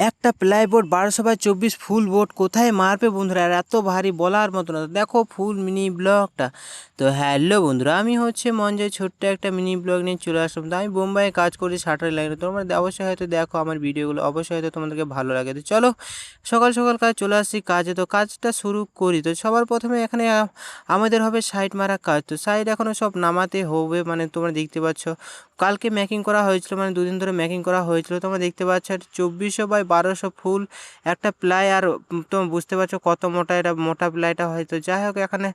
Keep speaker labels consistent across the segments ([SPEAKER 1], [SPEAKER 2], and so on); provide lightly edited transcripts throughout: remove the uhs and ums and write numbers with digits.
[SPEAKER 1] একটা plyboard 12x24 full board কোথায় মারবে বন্ধুরা? আর এত ভারী বলার মতো না। দেখো ফুল মিনি ব্লগটা। তো হ্যালো বন্ধুরা, আমি হচ্ছে মঞ্জয় ছোট্ট একটা মিনি ব্লগ নিয়ে চলে আসলাম। তো আমি বোম্বাইয়ে কাজ করি শাটার লাইনে। তোমরা অবশ্যই হয়তো দেখো আমার ভিডিওগুলো, অবশ্যই হয়তো তোমাদেরকে ভালো লাগে। তো চলো সকাল সকাল কাজ চলে আসছি কাজে। তো কাজটা শুরু করি। তো সবার প্রথমে এখানে আমাদের হবে সাইড মারা কাজ। তো সাইড এখনও সব নামাতে হবে, মানে তোমরা দেখতে পাচ্ছ কালকে মেকিং করা হয়েছিল, মানে দুদিন ধরে মেকিং করা হয়েছিল। তোমরা দেখতে পাচ্ছ 2400x1200 ফুল একটা প্লাই। আর তোমরা বুঝতে পারছো কত মোটা, এটা মোটা প্লাইটা হয়তো। যাই হোক এখানে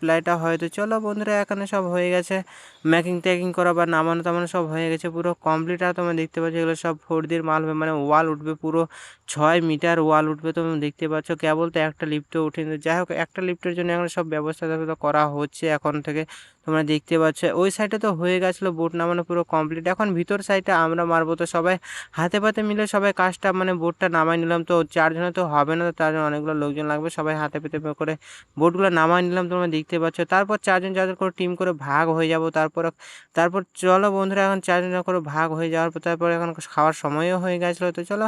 [SPEAKER 1] প্লাইটা হয়তো। চলো বন্ধুরা, এখানে সব হয়ে গেছে মেকিং টেকিং করা বা নামানো টামানো সব হয়ে গেছে পুরো কমপ্লিট। আর তোমরা দেখতে পাচ্ছ এগুলো সব 4D মাল হবে, মানে ওয়াল উঠবে পুরো 6 মিটার ওয়াল উঠবে। তোমরা দেখতে পাচ্ছ কেবল তো একটা লিফটও উঠেনি। যাই হোক একটা লিফটের জন্য এখন সব ব্যবস্থা করা হচ্ছে এখন থেকে। তোমরা দেখতে পাচ্ছ ওই সাইডে তো হয়ে গেছিলো বোট নামানো পুরো কমপ্লিট। এখন ভিতর সাইডে আমরা মারবো। তো সবাই হাতে পাতে মিলে সবাই কাজটা, মানে বোটটা নামাই নিলাম। তো 4 জনে তো হবে না, তো তার জন্য অনেকগুলো লোকজন লাগবে। সবাই হাতে পেতে করে বোটগুলো নামাই নিলাম। তোমরা দেখতে পাচ্ছ তারপর 4 জন করে টিম করে ভাগ হয়ে যাব। তারপর চলো বন্ধুরা, এখন 4 জন করে ভাগ হয়ে যাওয়ার পর তারপর এখন খাওয়ার সময়ও হয়ে গেছিলো। তো চলো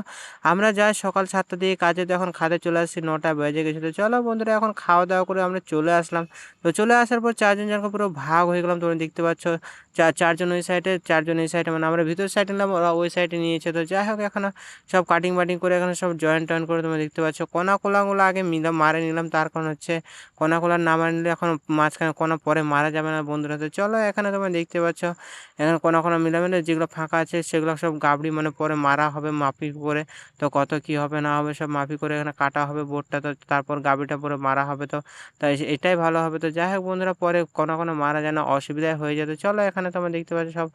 [SPEAKER 1] আমরা যাই সকাল 7টা দিয়ে কাজে। তো এখন খাতে চলে আসছি, 9টা বেজে গেছিলো। চলো বন্ধুরা, এখন খাওয়া দাওয়া করে আমরা চলে আসলাম। তো চলে আসার পর 4 জন পুরো ভাগ হয়ে গেলাম। তোমরা দেখতে পাচ্ছ 4 জন ওই সাইডে, 4 জন এই সাইডে, মানে আমরা ভিতর সাইডে নিলাম, ওরা ওই সাইডে নিয়েছে। তো যাই হোক এখন সব কাটিং বাটিং করে এখানে সব জয়েন্ট করে তোমরা দেখতে পাচ্ছ কোনাগুলো আগে মারে নিলাম। তার কারণ হচ্ছে কোনাগুলো না মারে নিলে এখন মাঝখানে কোনা পরে মারা যাবে না বন্ধুরা। তো চলো এখানে তোমরা দেখতে পাচ্ছ এখানে কোনা মিলে যেগুলো ফাঁকা আছে সেগুলো সব গাবড়ি, মানে পরে মারা হবে মাপি করে। তো কত কি হবে না হবে সব মাপি করে এখানে কাটা হবে বোর্ডটা। তো তারপর গাবিটা পরে মারা হবে। তো তাই এটাই ভালো হবে। তো যাই হোক বন্ধুরা, পরে কোনো মারা যেন অসুবিধায় হয়ে যেত। চলো এখানে তোমরা দেখতে পাচ্ছ সব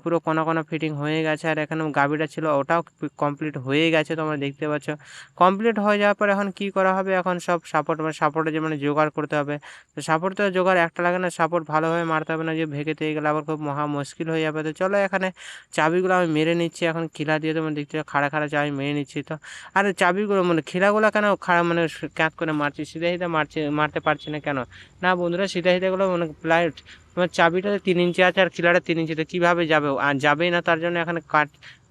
[SPEAKER 1] পুরো কোনো ফিটিং হয়ে গেছে। আর এখানে গাবিটা ছিল ওটাও কমপ্লিট হয়ে গেছে। তোমরা দেখতে পাচ্ছ কমপ্লিট হয়ে যাওয়ার পর এখন কি করা হবে, এখন সব সাপোর্টে যে মানে জোগাড় করতে হবে। তো সাপোর্ট তো জোগাড় একটা লাগে না, সাপোর্ট ভালোভাবে মারতে হবে, না যে ভেঙে থেকে গেলে আবার খুব মহা মুশকিল হয়ে যাবে। তো চলো এখানে চাবিগুলো আমি মেরে নিচ্ছি এখন খিলা দিয়ে। তোমরা দেখতে খাড়া চাবি মেরে নিচ্ছি। তো আর চাবিগুলো মানে খিলাগুলো কেন মানে ক্যাঁত করে মারছি, সিধা মারতে পারছি না কেন? না বন্ধুরা, সিধা মানে প্রায় তোমার চাবিটা 3 ইঞ্চি আছে আর খিলাটা 3 ইঞ্চিতে কীভাবে যাবে? আর যাবেই না, তার জন্য এখানে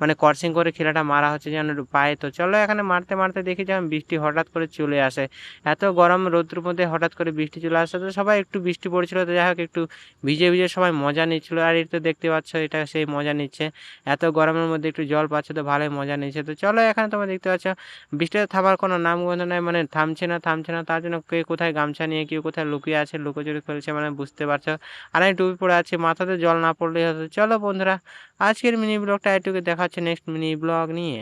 [SPEAKER 1] মানে কর্সিং করে খিলাটা মারা হচ্ছে যেন একটু পায়ে। তো চলো এখানে মারতে দেখি যেমন বৃষ্টি হঠাৎ করে চলে আসে। এত গরম রৌদ্রের মধ্যে হঠাৎ করে বৃষ্টি চলে আসে। তো সবাই একটু বৃষ্টি পড়ছিল, তো যাই হোক একটু ভিজে সবাই মজা নিচ্ছিল। আর এটা তো দেখতে পাচ্ছ এটা সেই মজা নিচ্ছে, এত গরমের মধ্যে একটু জল পাচ্ছে তো ভালোই মজা নিচ্ছে। তো চলো এখানে তোমরা দেখতে পাচ্ছ বৃষ্টিতে থামার কোনো নামগন্ধ নাই, মানে থামছে না। তার জন্য কে কোথায় গামছা নিয়ে কেউ কোথায় লুকিয়ে আছে, লুকোচুরি খেলছে, মানে বুঝতে পারছো। আর আমি টুপি পরে আছি, মাথাতে জল না পড়লেই হতো। চলো বন্ধুরা, আজকের মিনি ব্লগটা এটুকু, দেখা হচ্ছে নেক্সট মিনি ব্লগ নিয়ে।